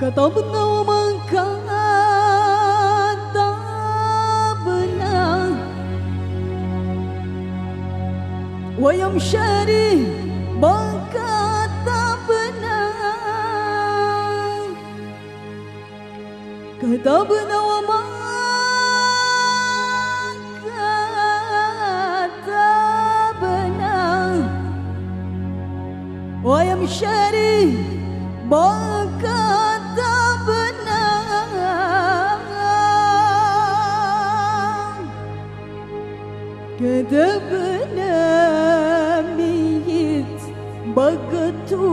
كتبنا وما كتبنا ويمشري ما كتبنا كتبنا وما كتبنا ويمشري ما كتبنا كتبنا ميت مكتوب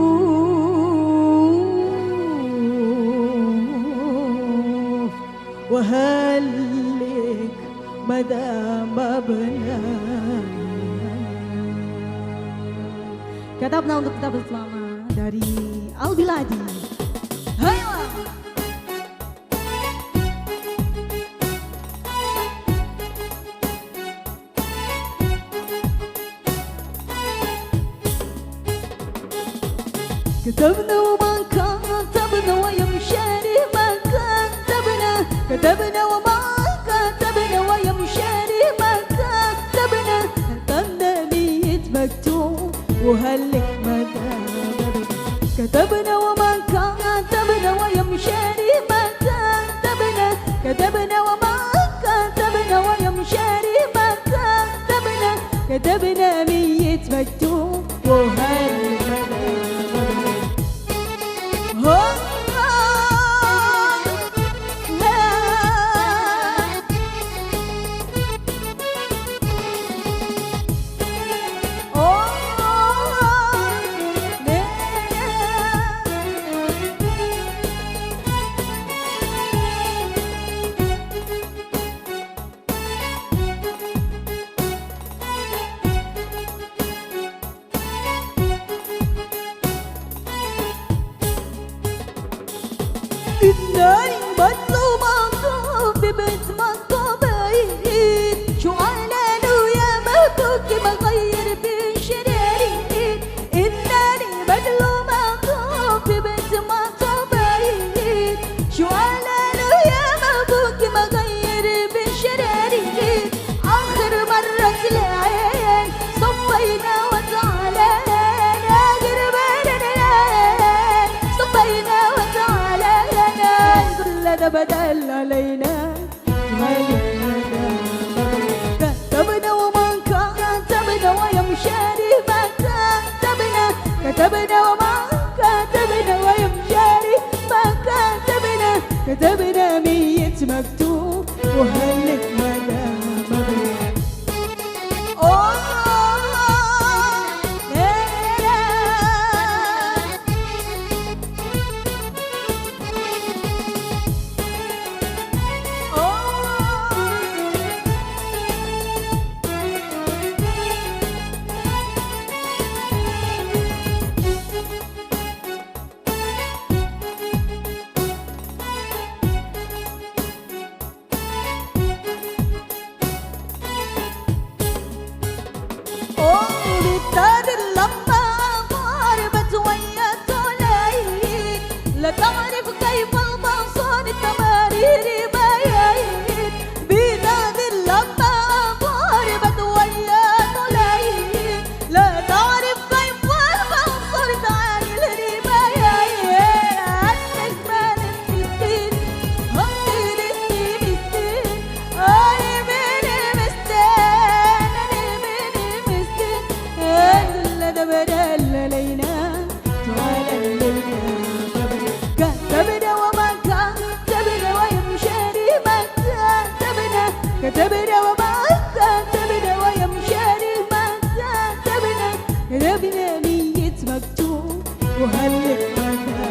وهلك مدى مبنى كتبنا untuk kita bersama dari Albiladi. Hayo. كتبنا وما كتبنا ويمشي ما كتبنا كتبنا وما كتبنا ويمشي ما كتبنا كتبنا ميت مكتوب وهلك مدى كتبنا وما كتبنا ويمشي ما كتبنا كتبنا وما كتبنا ويمشي ما كتبنا كتبنا ميت مكتوب وهلك مدى إنني مطلوب مطلوب ببيت مطلوب بعيد شو علانو يا مهبوك مغير بين شرارين إنني مطلوب مطلوب ببيت مطلوب بعيد شو علانو يا مهبوك مغير بين شرارين آخر مرة العين صفينا وزعلان آخر مرة صفينا بدل علينا كتبنا وما كتبنا ويمشي ما كتبنا كتبنا وما كتبنا ويمشي ما كتبنا كتبنا ميت مكتوب وهلك مدى لا تعرف كيف البصر التمارير باين بلاد لما ضربت ويا طلعين لا تعرف كيف البصر تعالي باين النجمان المسكين هطير المسكين أي من المسكين أنا من المسكين إلا ده بدل علينا تعالى الليل كتبنا وما كتبنا ويمشي ما كتبنا كتبنا وما كتبنا ويمشي ما كتبنا كتبنا نية مكتوب وهلك مدى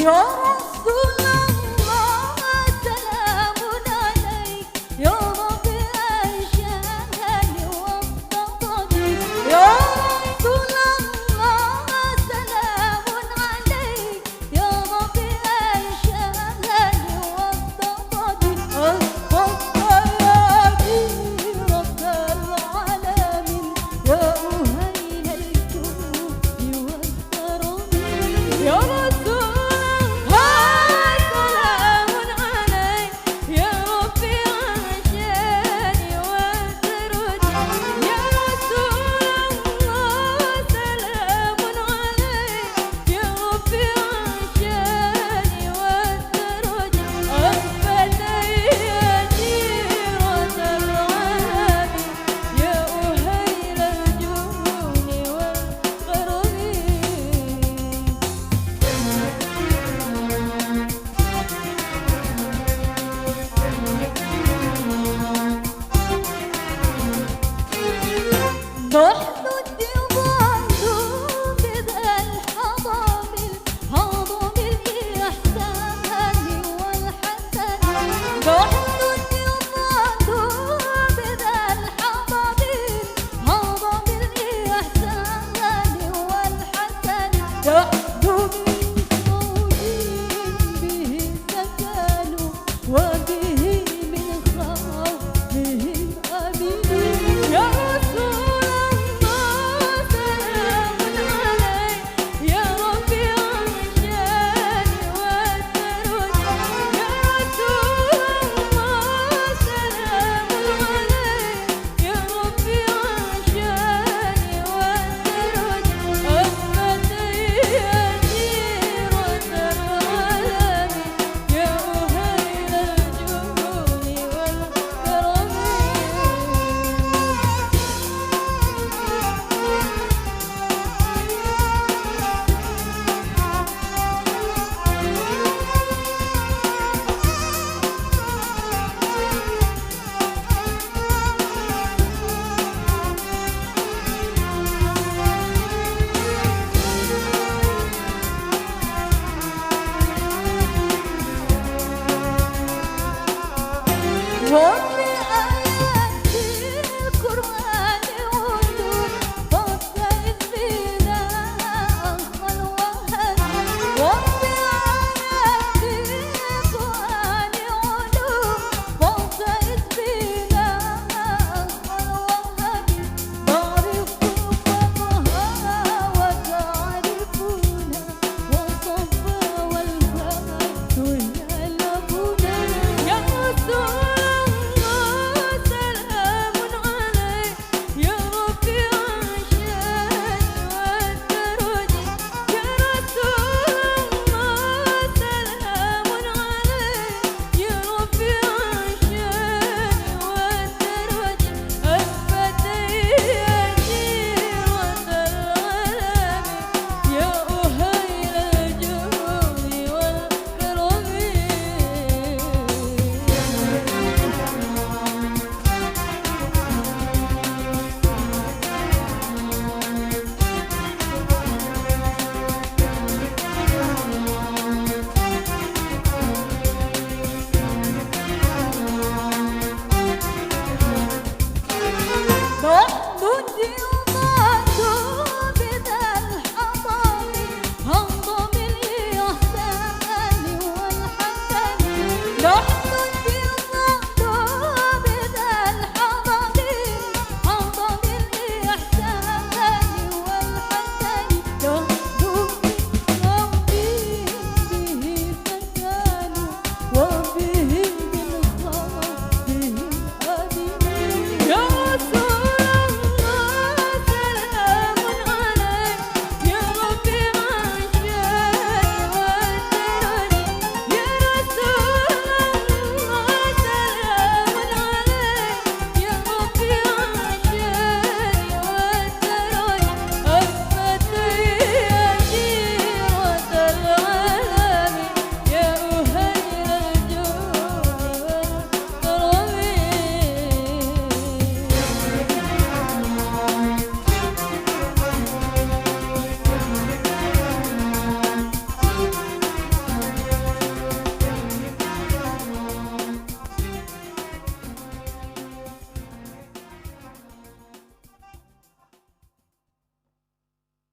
يا رسول الله سلام عليك يا رب أنشأني واصطفاني يا رسول الله سلام عليك يا رب أنشأني واصطفاني اصطفى يا أمير رب العالمين يا أهيل الجود والكرم يا